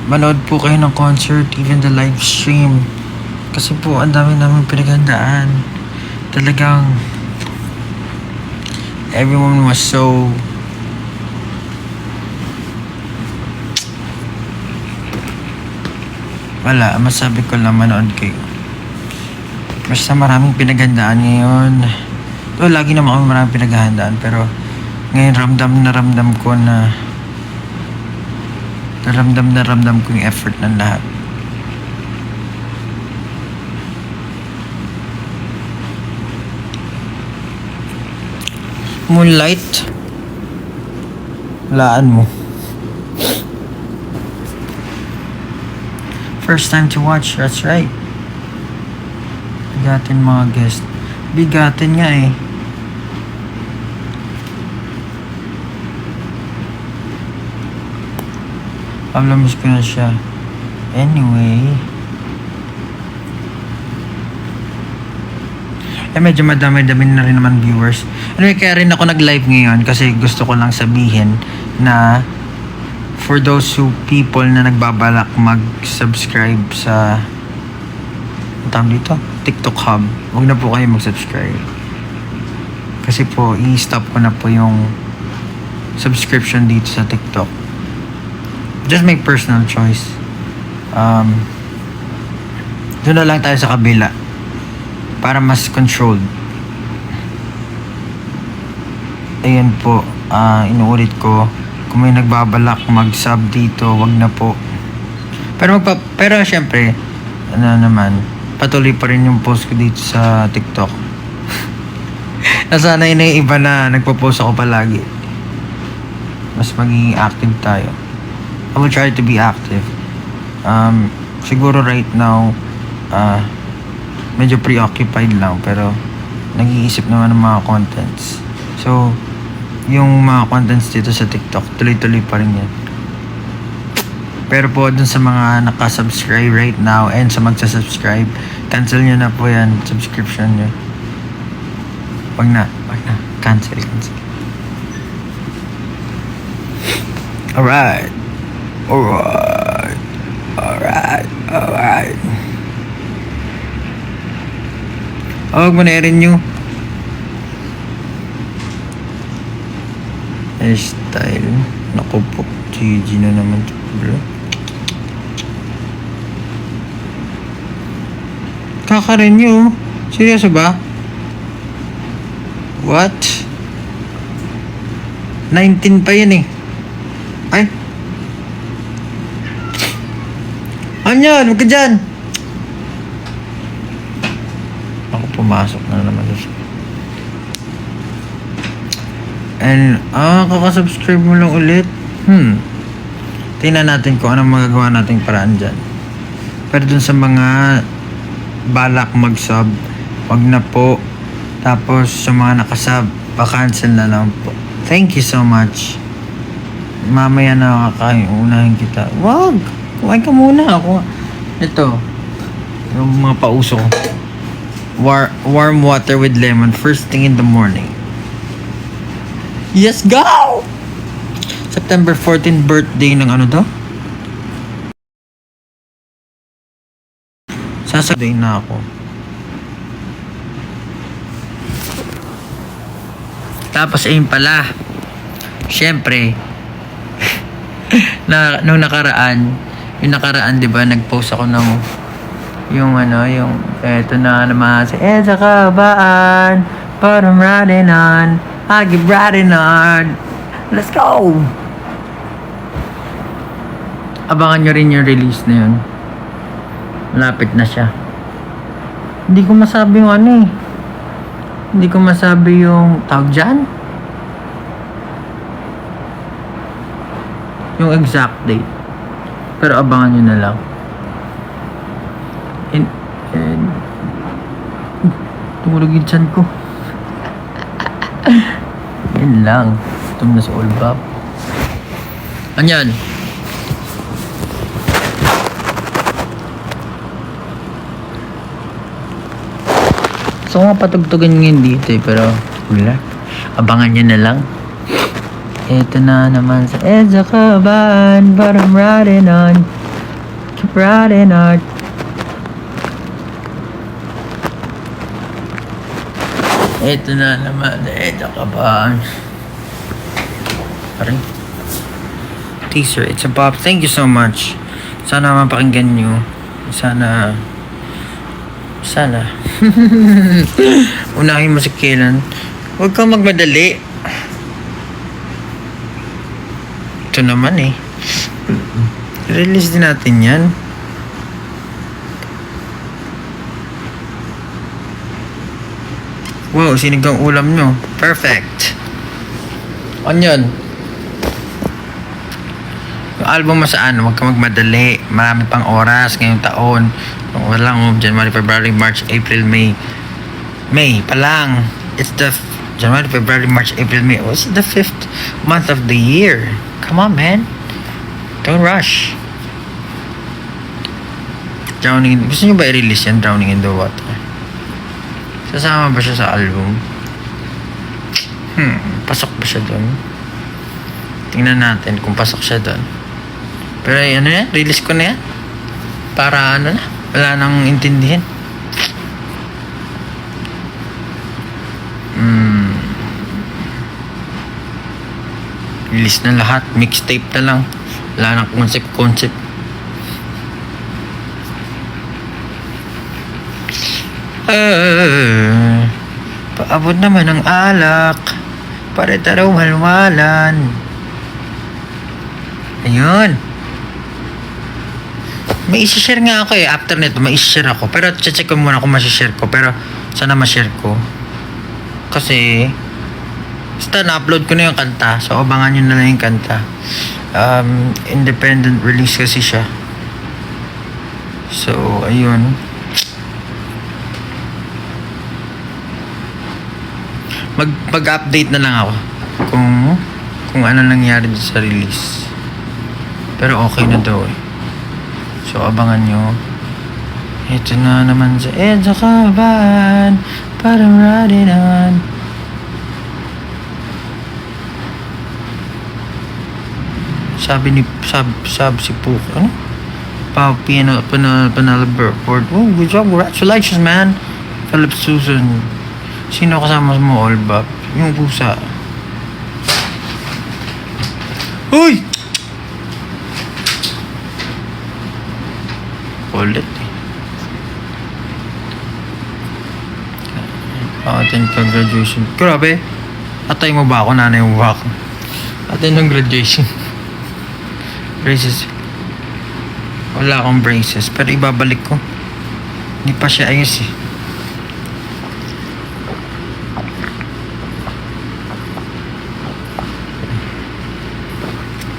manood po kayo ng concert, even the live stream. Kasi po, ang dami namin pinaghandaan. Talagang, everyone was so wala, masabi ko lang manood kayo. Basta maraming pinaghandaan ngayon. Lagi naman kami maraming pinaghandaan, pero ngayon ramdam ko na ramdam ko yung effort ng lahat. Moonlight, laan mo. First time to watch, that's right. Bigatin mga guest. Bigatin nga eh. Pablamis ko na siya. Anyway. Medyo madami-dami na rin naman viewers. Anyway, kaya rin ako nag-live ngayon kasi gusto ko lang sabihin na for those people na nagbabalak mag-subscribe sa dito, TikTok Hub, huwag na po kayo mag-subscribe. Kasi po, i-stop ko na po yung subscription dito sa TikTok. Just my personal choice. Doon na lang tayo sa kabila para mas controlled. Ayan po, inuulit ko, kung may nagbabalak mag-sub dito, wag na po. Pero syempre, patuloy pa rin yung post ko dito sa TikTok. Nasanay na yung iba na nagpo-post ako palagi. Mas magiging active tayo. I will try to be active. Siguro right now, medyo preoccupied lang, pero nag-iisip naman ng mga contents. So, yung mga contents dito sa TikTok, tuloy-tuloy pa rin yan. Pero po, dun sa mga nakasubscribe right now and sa magsasubscribe, cancel nyo na po yan, subscription nyo. Wag na. Cancel. Alright. Huwag mo na i-rin nyo. Hairstyle. Naku po. GG na naman. Bro. Kaka-renew? Seryoso ba? What? 19 pa yan eh. Ay. Anyan, huwag ka dyan. Ako pumasok na naman. And, kakasubscribe mo lang ulit. Tingnan natin kung anong magagawa nating paraan dyan. Pero dun sa mga balak mag-sub, wag na po. Tapos sa mga nakasub, pa-cancel na lang po. Thank you so much. Mamaya na unahin kita. Wag! Kumain ka muna ako. Ito, yung mga pauso ko. Warm water with lemon first thing in the morning. Yes, go! September 14 birthday ng ano to? Sasaday na ako. Tapos ayun pala. Syempre nung nakaraan, 'di ba, nag-post ako ng yung eto na naman si Edsa Kabaan, but I'm riding on, I keep riding on. Let's go! Abangan nyo rin yung release na yun. Malapit na siya. Hindi ko masabi yung Hindi ko masabi yung tawag dyan. Yung exact date. Pero abangan nyo na lang. Tumulog yung tiyan ko. Yan lang. Tum na sa all bab. Anyan. So nga patugtugan ngayon dito eh, pero wala. Abangan nyo na lang. Ito na naman sa Edsa Kabaan, but I'm riding on. Keep riding on. Ito na naman. Ito ka ba? Parang teaser. It's a pop. Thank you so much. Sana mapakinggan nyo. Sana unahin mo si Kailan. Huwag kang magmadali. Ito naman eh. Release din natin yan. Wow, sinigang ulam nyo. Perfect. Onion. Yung album mo saan? Huwag kang magmadali. Marami pang oras ngayong taon. Walang January, February, March, April, May. May pa lang. It's the January, February, March, April, May. Oh, it's the 5th month of the year. Come on, man. Don't rush. Drowning. Gusto nyo ba i-release yan? Drowning in the Water. Sasama ba siya sa album? Pasok ba siya doon? Tingnan natin kung pasok siya doon. Pero ano yan? Release ko na yan. Para ano na? Wala nang intindihin. Release na lahat. Mixtape na lang. Wala nang concept. Paabot naman ang alak. Para taraw malwalan. Ayun. May isi-share nga ako eh. After nito, may isi-share ako. Pero check ko muna kung masishare ko. Pero sana ma-share ko. Kasi basta na-upload ko na yung kanta. So abangan nyo na lang yung kanta. Independent release kasi siya. So ayun. Mag-update na lang ako kung ano nangyari sa release. Pero okay na daw eh. So abangan nyo. Ito na naman sa EDSA Kaban. Parang riding on. Sabi si Pook, ano? Panalabert. Oh, good job. Congratulations, man. Philip Susan. Sino kasama mo, Olbap? Yung pusa. Uy! Ulit eh. Attend ka graduation. Grabe. Atay mo ba ako? Nanay mo ba ako? Attend ng graduation. Braces. Wala akong braces. Pero ibabalik ko. Hindi pa siya ayos eh.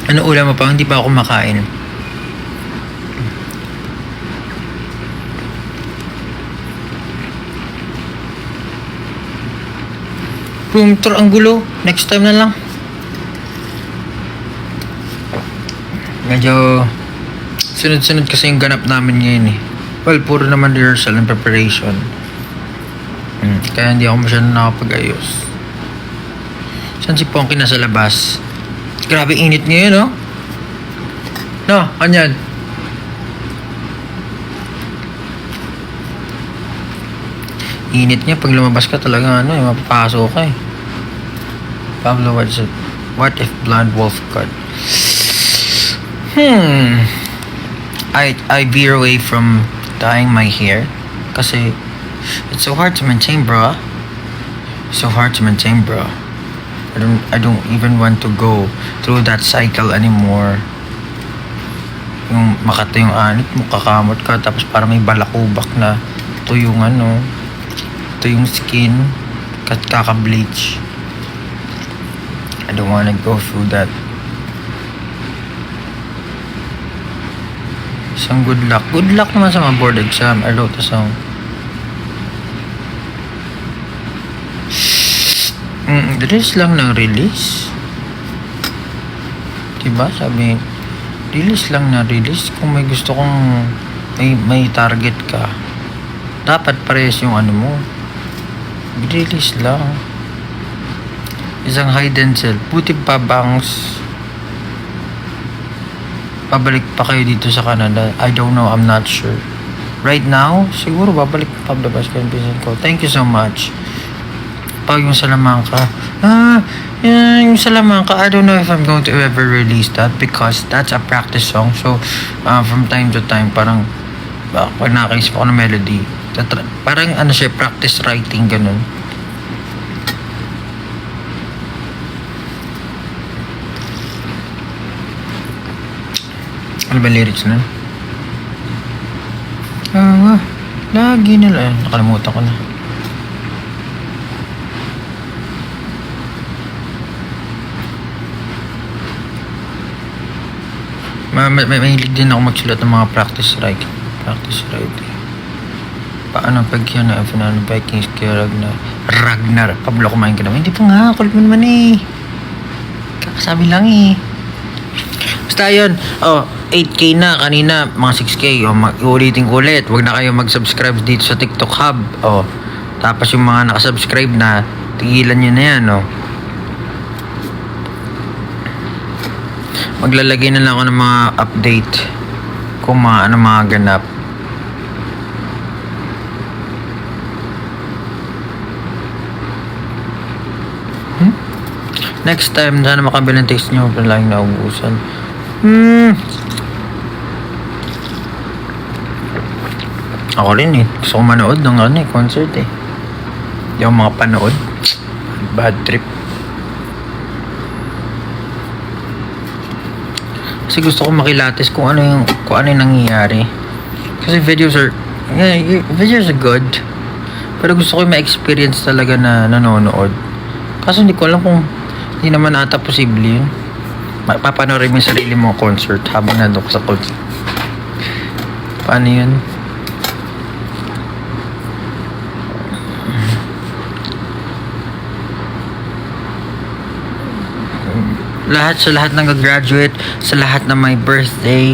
Ano ulam mo pa? Hindi pa ako makain. Room tour ang gulo. Next time na lang. Medyo sunod-sunod kasi yung ganap namin ngayon eh. Well, puro naman rehearsal and preparation. Kaya hindi ako masyadong nakapag-ayos. Saan si Ponky na sa labas? Grabe init ngayon, no? No, kanyan. Init niya pag lumabas ka talaga mapapasok ka eh. Pablo, what if Blonde Wolf cut? I veer away from dyeing my hair kasi it's so hard to maintain, bro. So hard to maintain, bro. I don't even want to go through that cycle anymore. Yung makata yung anit mo, kakamot ka, tapos para may balakubak na ito yung ito yung skin, kaka-bleach. I don't wanna go through that. Isang good luck. Good luck naman sa mga board exam. I wrote a song. Release lang ng release. Diba? Sabi, release lang na release. Kung may gusto kong may target ka, dapat parehas yung mo. Release lang. Isang hide and sell. Buti pa bangs. babalik pa kayo dito sa Canada. I don't know, I'm not sure. Right now, siguro babalik pa Pablo Vasco yung pinsan ko. Thank you so much. Pag yung Salamanca, yung Salamanca, I don't know if I'm going to ever release that because that's a practice song. So, from time to time, parang pag nakaisip ako ng melody, parang ano siya, practice writing, ganun. Ano ba lyrics na? Lagi nila. Nakalimutan ko na. Mahilig din ako magsulat ng mga practice writing. Paano pag yun na Final Vikings kaya Ragnar Pablo kumain ka naman. Hindi pa nga, kulit mo naman eh. Kakasabi lang eh. Basta yun, 8K na kanina, mga 6K. Ulitin ko ulit, huwag na kayo mag-subscribe dito sa TikTok Hub. Tapos yung mga nakasubscribe na, tigilan nyo na yan. Maglalagay na lang ako ng mga update kung mga ganap. Next time, sana makabilang text nyo kung laging naubusan. Ako rin eh. Gusto ko manood ng concert eh. Yung mga panood. Bad trip. Kasi gusto ko makilatis kung ano yung nangyayari. Kasi videos are good. Pero gusto ko yung ma-experience talaga na nanonood. Kaso hindi ko alam kung hindi naman ata posible yun. Papanoorin mo yung sarili mo concert habang nandun ka sa concert. Paano yun? Sa lahat ng graduate, sa lahat ng my birthday,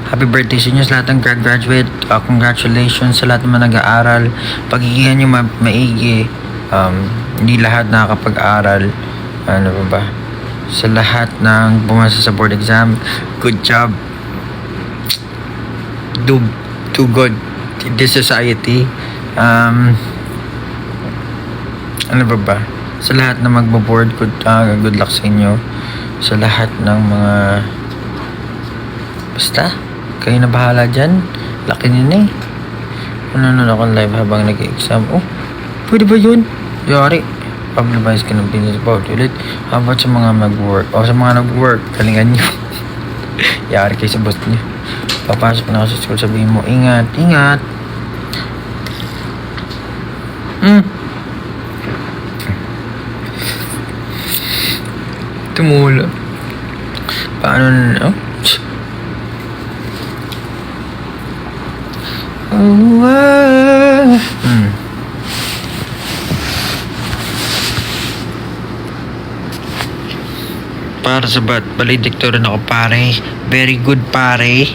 happy birthday sa inyo, sa lahat ng graduate, congratulations sa lahat ng nag-aaral, pagigihan nyo maigi, hindi lahat nakakapag-aral, ano ba, sa lahat ng bumasa sa board exam, good job, do good in this society, ano ba, sa lahat na magbo-board, good luck sa inyo. Sa lahat ng mga basta, kayo na bahala dyan. Laki nyo na eh. Nanonood ako live habang nag-exam. Pwede ba yun? Yari. Pablabayas ka ng business about ulit. How about sa mga mag-work? Sa mga nag-work, galingan nyo. Yari kayo sa boss nyo. Papasok na ako sa school, sabihin mo, ingat. Tumula. Paano na? Para sa valedictorian ako, pare. Very good, pare.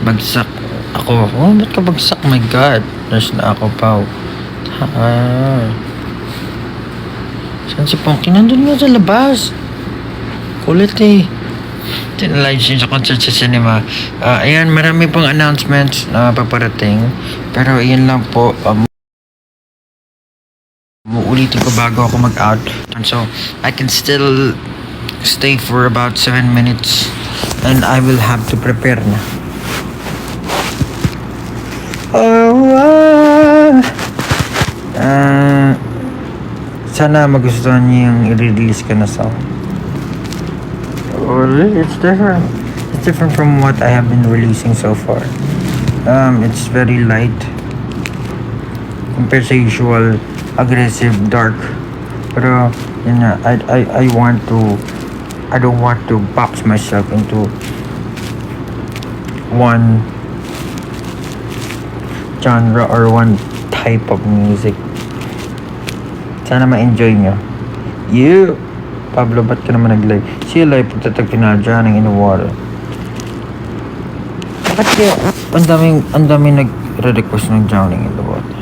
Bagsak ako. Ba't ka bagsak? My God. Nurse na ako, Pao. Saan si Ponky? Nandun nga sa labas. Kulit eh. Tinalive siya sa concert sa cinema. Ayan, marami pong announcements na paparating. Pero ayan lang po. Uulitin ko bago ako mag-out. So, I can still stay for about 7 minutes. And I will have to prepare na. Sana magustuhan niyo yung i-release ka na song. It's different. It's different from what I have been releasing so far. It's very light compared sa usual aggressive, dark. Pero yun na, I don't want to box myself into one genre or one type of music. Sana ma-enjoy nyo. Pablo, ba't ka naman nag-live? Siya live pagtatag pinadya ng in-water. Bakit kaya ang daming nag-request ng drowning in the water?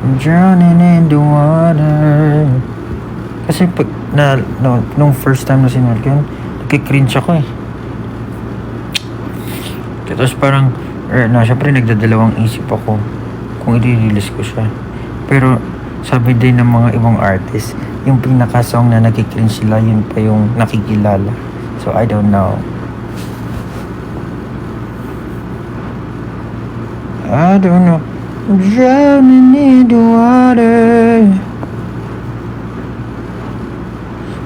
I'm drowning in the water. Kasi pag, nung first time na sinulat ko yun, nagkikringe ako eh. Tapos parang, syempre nagdadalawang isip ako kung i-release ko siya. Pero, sabi din ng mga ibang artist, yung pinaka-song na nagkikringe sila, yun pa yung nakikilala. So, I don't know. I'm drowning in the water.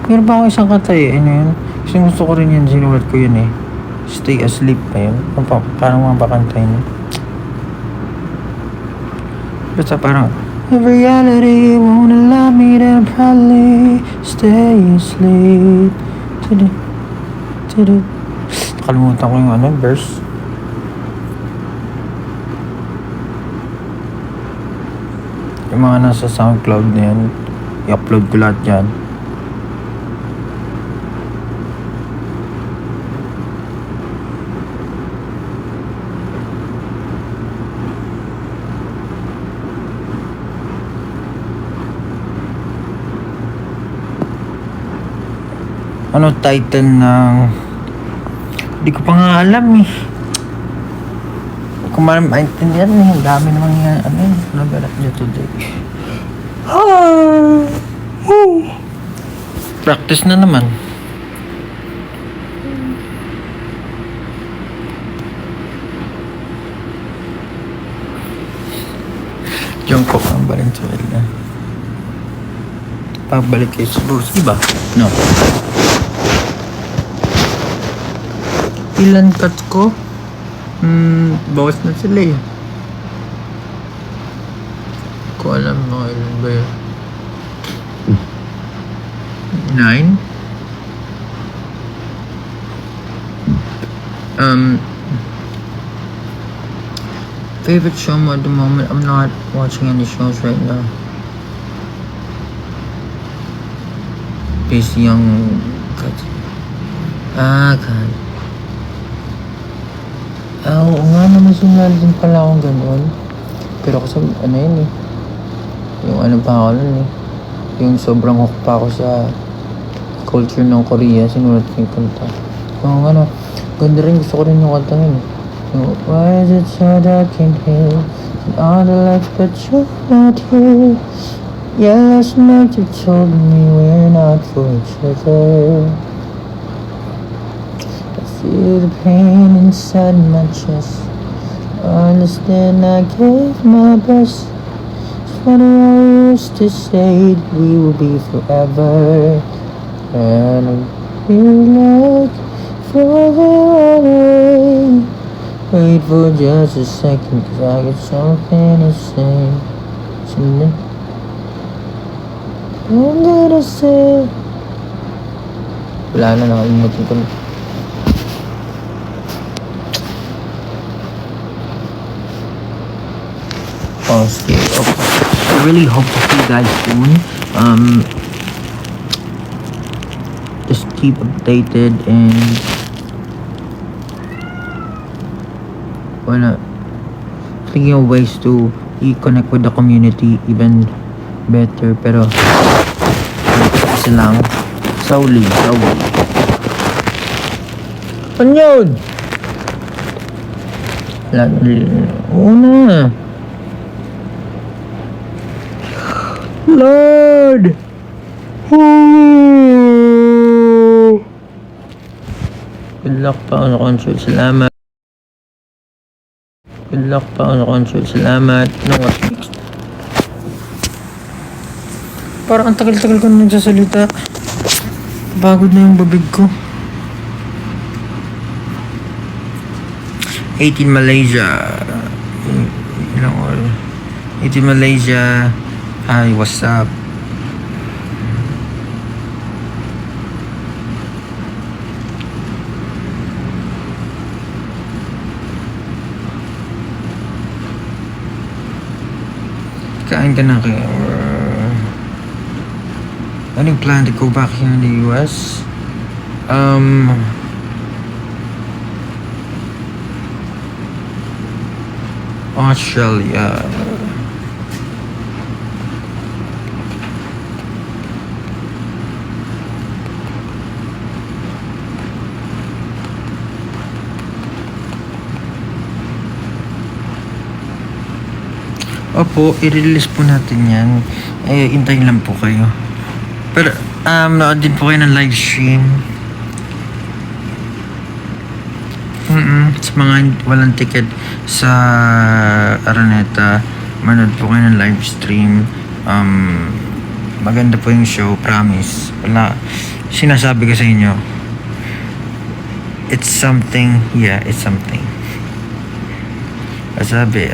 Meron ba ako isang kanta eh, ano yun? Kasi gusto ko rin yun, sinulat ko yun eh. Stay asleep pa yun. Parang mga bakanta yun. Basta parang, if reality won't allow me, then I'll probably stay asleep. Nakalimutan ko yung verse. Yung mga nasa SoundCloud na yan, i-upload ko lahat yan. Ano title ng... Hindi ko pa nga alam eh. Kung maintindihan eh, ang dami naman nga, nagalat niya today. Practice na naman. Jungkook ang Valenzuela. Pabalik kayo sa Bruce, diba? No. Ilan cuts ko? Bawas na sila eh. Ko alam mga ilan ba yun? 9? Favorite show mo at the moment? I'm not watching any shows right now. Busy yung cuts. God. Oo nga naman, sinunod din pala akong ganun. Pero kasi yun eh. Yung pa ako nun eh. Yung sobrang hook pa ako sa culture ng Korea, sinulat ko yung kanta. Oo nga ganda rin, gusto ko rin yung kanta yun eh. Yung, why is it so dark in here? And all the lights but you're not here. Yeah, last night you told me we're not for each other. Feel the pain inside my chest. I understand I gave my best. It's funny I used to say that we will be forever, and I feel like forever away. Wait for just a second, 'cause I got something to say. I'm gonna say. Wala na, nakalimutan ko na. Okay. I really hope to see you guys soon. Just keep updated and thinking of ways to connect with the community even better. Pero kasi lang slowly. Ano yun? Una Lord! Good luck pa sa concert. Salamat. Good luck pa sa concert. Salamat. What's next? Parang ang tagal-tagal ko na nagsasalita. Pagod na yung babig ko. 18 Malaysia. Ilang oras? 18 Malaysia. Hi, what's up? Kain ka na kayo. Anong plan to go back here in the US? Australia. Opo, i-release po natin yan. Hintayin lang po kayo. Pero, nood din po kayo ng live stream. Sa mga walang ticket sa Araneta, manood po kayo ng live stream. Maganda po yung show, promise. Wala, sinasabi ko sa inyo, it's something, it's something. Sabi,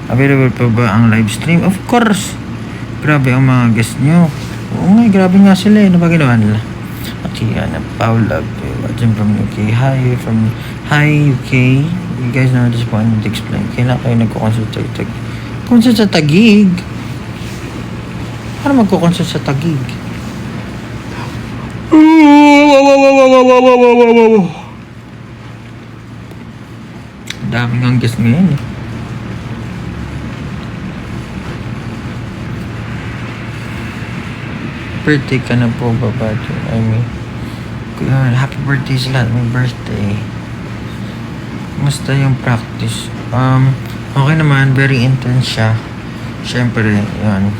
available pa ba ang live stream? Of course. Grabe ang mga guest nyo. Oo nga, grabe nga sila eh. Ano ba ginawa nila? Okay, Paula, watching from UK. Hi UK. You guys know this point to explain. Kailan kayo nagkukonsult sa Consult sa Taguig? Paano magkukonsult sa Taguig? Daming ang guest ngayon eh. Birthday ka na po ba ba? I mean, happy birthday sa lahat. May birthday. Musta yung practice? Okay naman. Very intense siya. Siyempre, yun.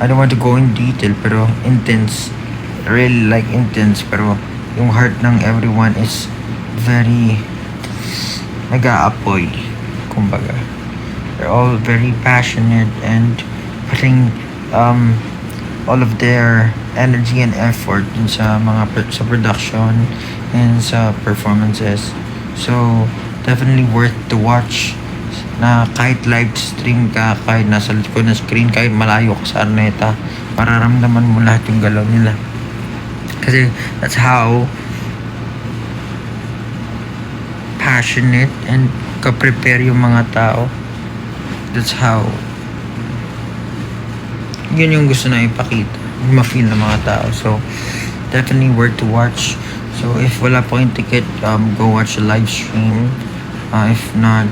I don't want to go in detail, pero intense. Really like intense, pero yung heart ng everyone is very nag-aapoy. Kumbaga. They're all very passionate and putting all of their energy and effort dun sa mga sa production and sa performances. So, definitely worth to watch na kahit live stream ka, kahit nasa likod ng screen, kahit malayo ka sa Araneta, mararamdaman mo lahat yung galaw nila. Kasi that's how passionate and ka-prepare yung mga tao. That's how yun yung gusto na ipakita, ma-feel ng mga tao. So, definitely worth to watch. So, if wala po yung ticket, go watch the live stream. If not,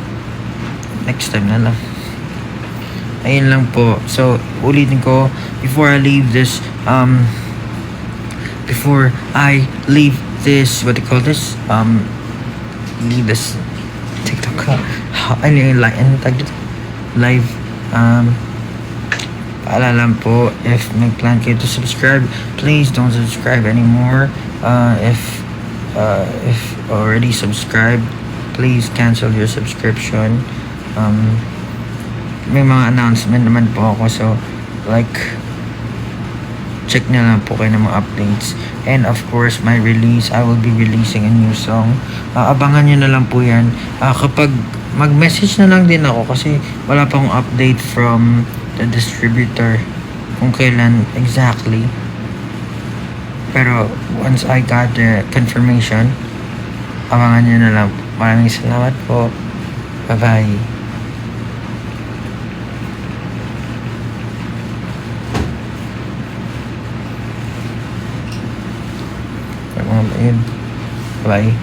next time na lang. Ayun lang po. So, ulitin ko, before I leave this, what do you call this? Leave this TikTok. Ano yung live, paalala po, if may plan kayo to subscribe, please don't subscribe anymore. If already subscribed, please cancel your subscription. May mga announcement naman po ako, so like check na lang po kayo ng mga updates. And of course, my release, I will be releasing a new song. Abangan nyo na lang po yan. Kapag mag-message na lang din ako kasi wala pang update from the distributor kung kailan exactly. Pero once I got the confirmation, abangan nyo na lang. Maraming salamat po. Bye-bye. Bye.